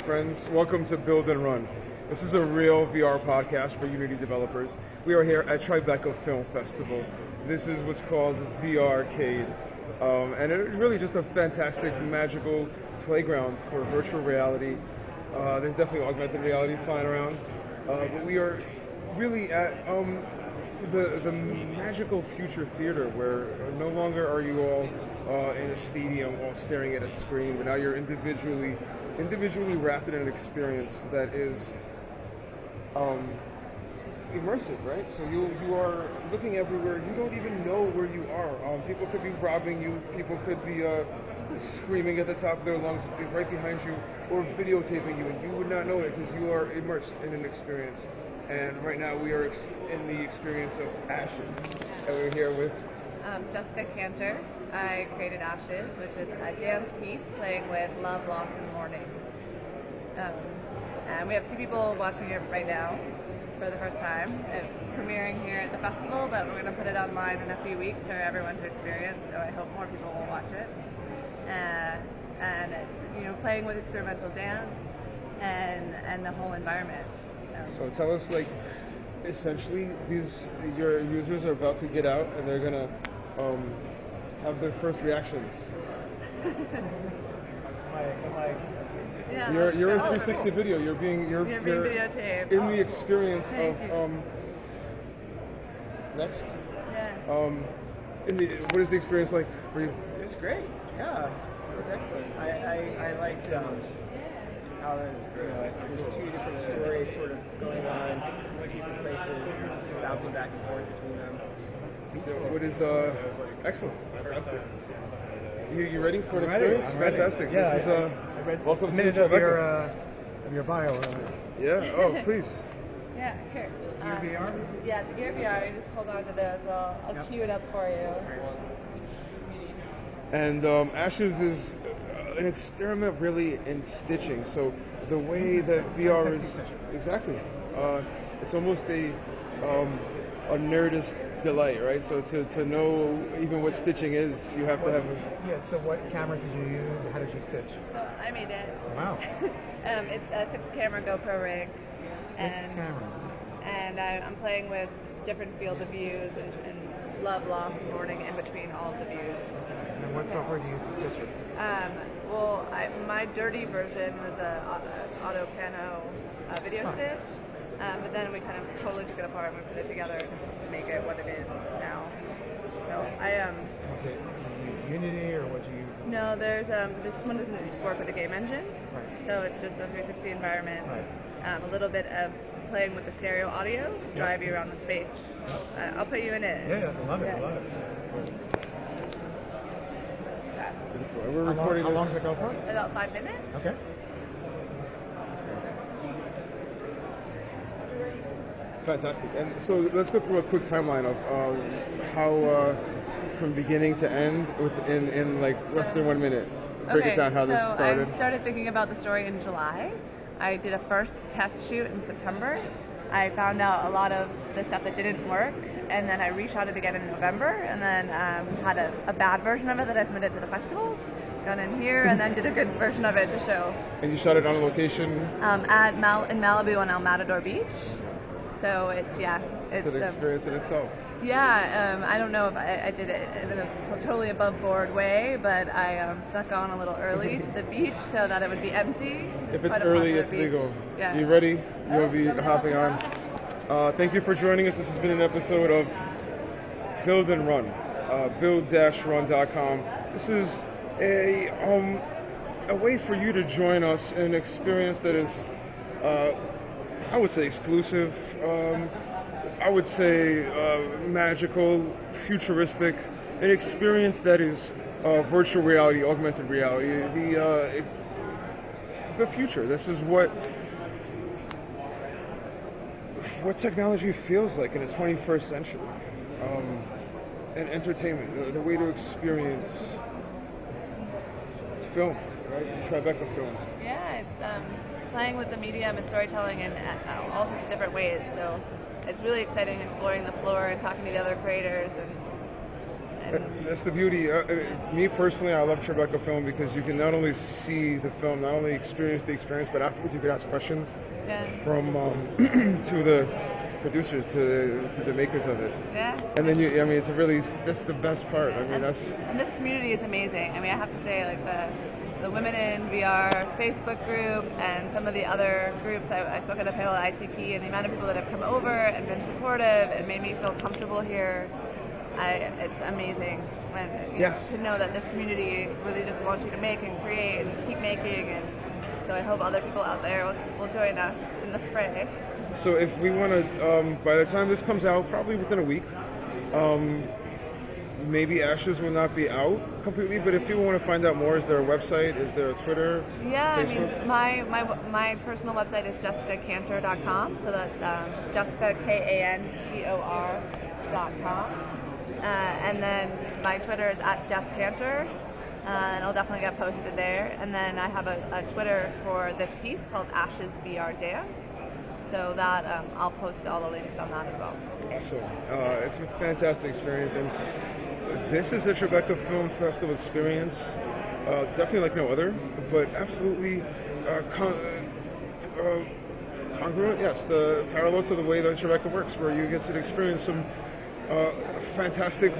friends. Welcome to Build and Run. This is a real VR podcast for Unity developers. We are here at Tribeca Film Festival. This is what's called VRcade. And it's really just a fantastic, magical playground for virtual reality. There's definitely augmented reality flying around. But we are really at the magical future theater where no longer are you all in a stadium all staring at a screen, but now you're individually wrapped in an experience that is immersive, right? So you are looking everywhere. You don't even know where you are. People could be robbing you. People could be screaming at the top of their lungs right behind you, or videotaping you, and you would not know it because you are immersed in an experience. And right now we are in the experience of Ashes, and we're here with Jessica Kantor. I created Ashes, which is a dance piece playing with love, loss, and mourning. And we have two people watching it right now for the first time. It's premiering here at the festival, but we're going to put it online in a few weeks for everyone to experience, so I hope more people will watch it. And it's playing with experimental dance and the whole environment. So tell us, essentially, your users are about to get out and they're gonna have their first reactions. Yeah, you're in 360 video. You're being videotaped in the experience of next. Yeah. What is the experience like for you? It's great. Yeah, it was excellent. I liked how there's two different stories sort of going on, two different places, bouncing back and forth between them. So what is excellent, fantastic. You ready for an ready. experience? Fantastic. Yeah, This is I read welcome a to minute Tribeca. of your bio. Yeah. Oh, please. Yeah, here. Gear VR? Yeah, it's a Gear VR. You just hold on to those. I'll cue it up for you. And Ashes is an experiment really in stitching. So the way that VR is exactly, it's almost a nerdist delight, right? So to know even what stitching is, you have to have. Yeah. So what cameras did you use? How did you stitch? So I made it. Wow. It's a 6-camera GoPro rig. Six cameras. And I'm playing with different fields of views and love, loss, and mourning in between all of the views. And what software do you use to stitch it? My dirty version was a auto pano video stitch, but then we kind of totally took it apart and we put it together to make it what it is now. So Was it you use Unity or what you use? No, there's this one doesn't work with the game engine, Right. so it's just the 360 environment. Right. A little bit of playing with the stereo audio to drive you around the space. I'll put you in it. Yeah, I love it. I love it. Beautiful. And we're recording How long this. does it go for? About 5 minutes. Okay. Fantastic. And so let's go through a quick timeline of how from beginning to end in like less than 1 minute. Break it down how this started. I started thinking about the story in July. I did a first test shoot in September. I found out a lot of the stuff that didn't work, and then I reshot it again in November, and then had a bad version of it that I submitted to the festivals, gone in here, and then did a good version of it to show. And you shot it on a location? In Malibu on El Matador Beach. So it's an experience in itself. Yeah, I don't know if I did it in a totally above board way, but I snuck on a little early to the beach so that it would be empty. If it's early, it's legal. Yeah. You ready? You'll be hopping on. Thank you for joining us. This has been an episode of Build and Run, build-run.com. This is a way for you to join us in an experience that is, I would say, exclusive. I would say magical, futuristic, an experience that is virtual reality, augmented reality, the future. This is what technology feels like in the 21st century. And entertainment, the way to experience film, right? Tribeca film. Yeah, it's playing with the medium and storytelling in all sorts of different ways. So it's really exciting exploring the floor and talking to the other creators That's the beauty. Me personally, I love Tribeca Film because you can not only see the film, not only experience the experience, but afterwards you can ask questions Yeah. from to the producers, to the makers of it. Yeah. And then it's that's the best part. I mean, And this community is amazing. I mean, I have to say, like the Women in VR Facebook group and some of the other groups. I spoke at a panel at ICP, and the amount of people that have come over and been supportive and made me feel comfortable here. It's amazing when to know that this community really just wants you to make and create and keep making, and so I hope other people out there will join us in the fray. So if we want to, by the time this comes out, probably within a week, maybe Ashes will not be out completely, but if people want to find out more, is there a website? Is there a Twitter? Yeah, Facebook? I mean, my personal website is jessicakantor.com, so that's Jessica Kantor.com. And then my Twitter is @JessKantor, and it'll definitely get posted there. And then I have a Twitter for this piece called Ashes VR Dance, so that I'll post all the links on that as well. Awesome. It's a fantastic experience, and this is a Tribeca Film Festival experience, definitely like no other, but absolutely congruent, yes, the parallel to the way that Tribeca works, where you get to experience some fantastic,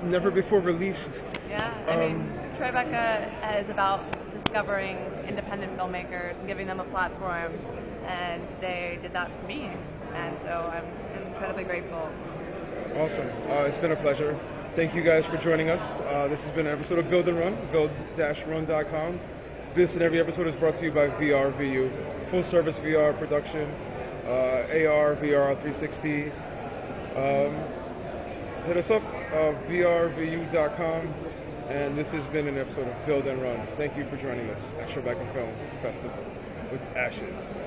never before released. Yeah, I mean, Tribeca is about discovering independent filmmakers and giving them a platform, and they did that for me, and so I'm incredibly grateful. Awesome. It's been a pleasure. Thank you guys for joining us. This has been an episode of Build and Run, build-run.com. This and every episode is brought to you by VRVU, full-service VR production, AR, VR 360. Hit us up, vrvu.com, and this has been an episode of Build and Run. Thank you for joining us at Tribeca Film Festival with Ashes.